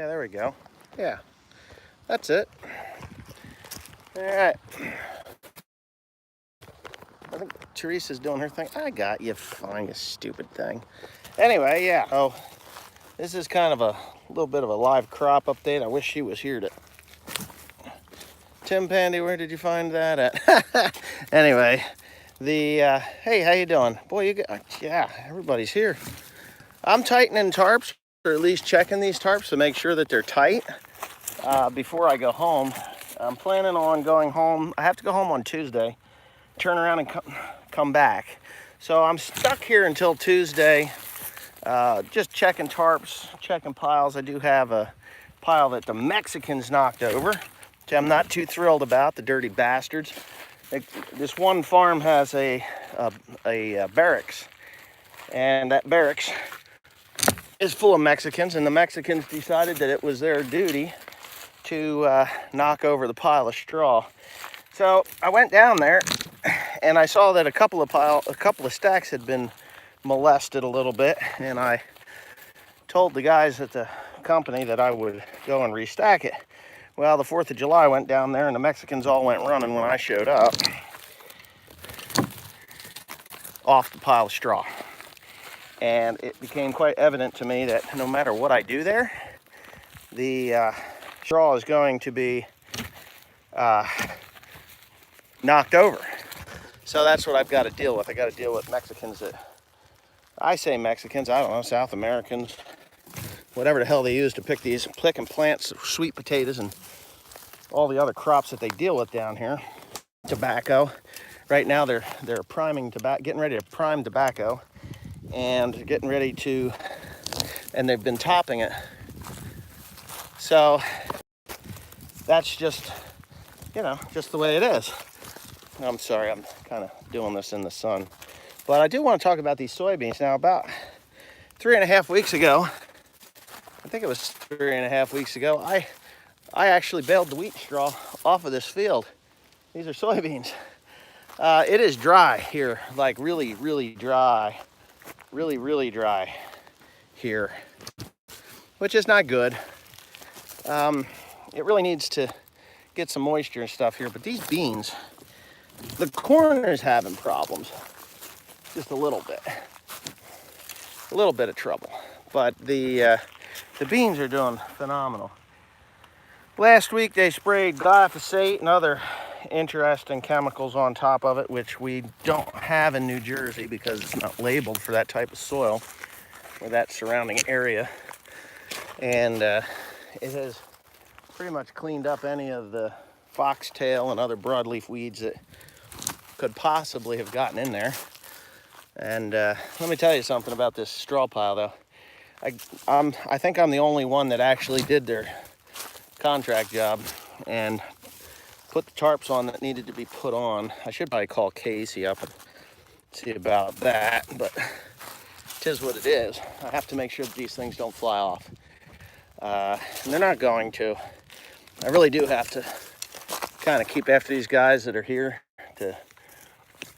Yeah, there we go. Yeah, that's it. All right. I think Teresa's doing her thing. I got you fine, you stupid thing. Anyway, yeah. Oh, this is kind of a little bit of a live crop update. I wish she was here to. Tim Pandy, where did you find that at? Anyway, hey, how you doing? Boy, you got, yeah, everybody's here. I'm tightening tarps, or at least checking these tarps to make sure that they're tight before I go home. I'm planning on going home. I have to go home on Tuesday, turn around and come back. So I'm stuck here until Tuesday, just checking tarps, checking piles. I do have a pile that the Mexicans knocked over, which I'm not too thrilled about, the dirty bastards. This one farm has a barracks, and that barracks is full of Mexicans, and the Mexicans decided that it was their duty to knock over the pile of straw. So I went down there, and I saw that a couple of stacks had been molested a little bit, and I told the guys at the company that I would go and restack it. Well, the 4th of July went down there, and the Mexicans all went running when I showed up off the pile of straw. And it became quite evident to me that no matter what I do there, the straw is going to be knocked over. So that's what I've got to deal with. I got to deal with Mexicans that, I say Mexicans, I don't know, South Americans, whatever the hell they use to pick and plant sweet potatoes and all the other crops that they deal with down here. Tobacco. Right now they're priming tobacco, getting ready to prime tobacco, and getting ready to, and they've been topping it. So that's just, just the way it is. I'm sorry, I'm kind of doing this in the sun. But I do want to talk about these soybeans. Now, about 3.5 weeks ago, I think it was 3.5 weeks ago, I actually baled the wheat straw off of this field. These are soybeans. It is dry here, like really, really dry. Really, really dry here, which is not good. It really needs to get some moisture and stuff here, but these beans, the corn is having problems, just a little bit of trouble, but the beans are doing phenomenal. Last week they sprayed glyphosate and other interesting chemicals on top of it, which we don't have in New Jersey because it's not labeled for that type of soil or that surrounding area. And it has pretty much cleaned up any of the foxtail and other broadleaf weeds that could possibly have gotten in there. And let me tell you something about this straw pile, though. I think I'm the only one that actually did their contract job and put the tarps on that needed to be put on. I should probably call Casey up and see about that, but it is what it is. I have to make sure that these things don't fly off. And they're not going to. I really do have to kind of keep after these guys that are here to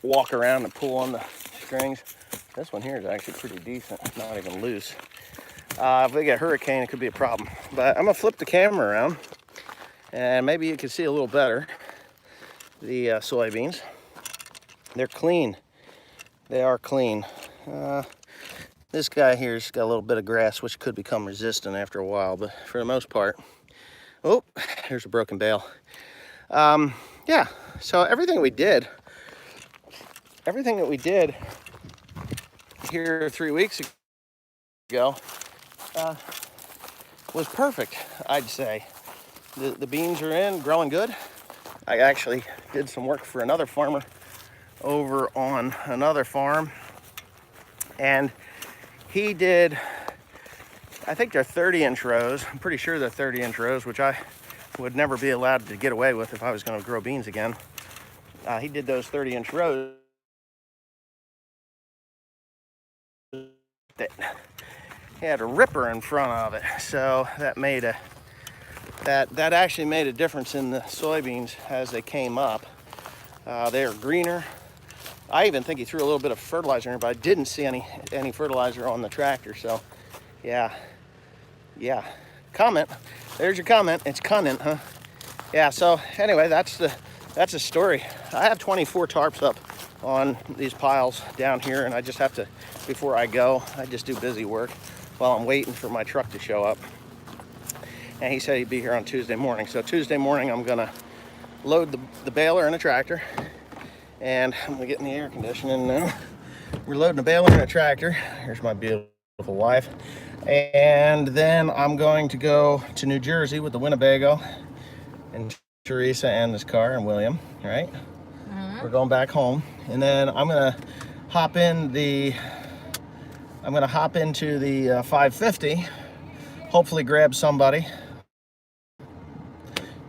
walk around and pull on the strings. This one here is actually pretty decent, not even loose. If we get a hurricane, it could be a problem. But I'm gonna flip the camera around, and maybe you can see a little better the soybeans. They're clean. They are clean. This guy here's got a little bit of grass, which could become resistant after a while, but for the most part, oh, here's a broken bale. Yeah, so everything that we did here 3 weeks ago was perfect, I'd say. The beans are in, growing good. I actually did some work for another farmer over on another farm, and he did, I think they're 30-inch rows. I'm pretty sure they're 30-inch rows, which I would never be allowed to get away with if I was going to grow beans again. He did those 30-inch rows that he had a ripper in front of it, so that made that actually made a difference in the soybeans as they came up. They are greener. I even think he threw a little bit of fertilizer in, but I didn't see any fertilizer on the tractor. So, yeah, comment. There's your comment. It's cunning, huh? Yeah, so anyway, that's the story. I have 24 tarps up on these piles down here, and I just have to, before I go, I just do busy work while I'm waiting for my truck to show up. And he said he'd be here on Tuesday morning. So Tuesday morning, I'm gonna load the baler in a tractor, and I'm gonna get in the air conditioning now. We're loading a baler in a tractor. Here's my beautiful wife. And then I'm going to go to New Jersey with the Winnebago and Teresa and this car and William, right? We're going back home, and then I'm gonna hop into the 550, hopefully grab somebody,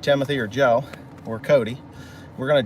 Timothy or Joe or Cody. We're gonna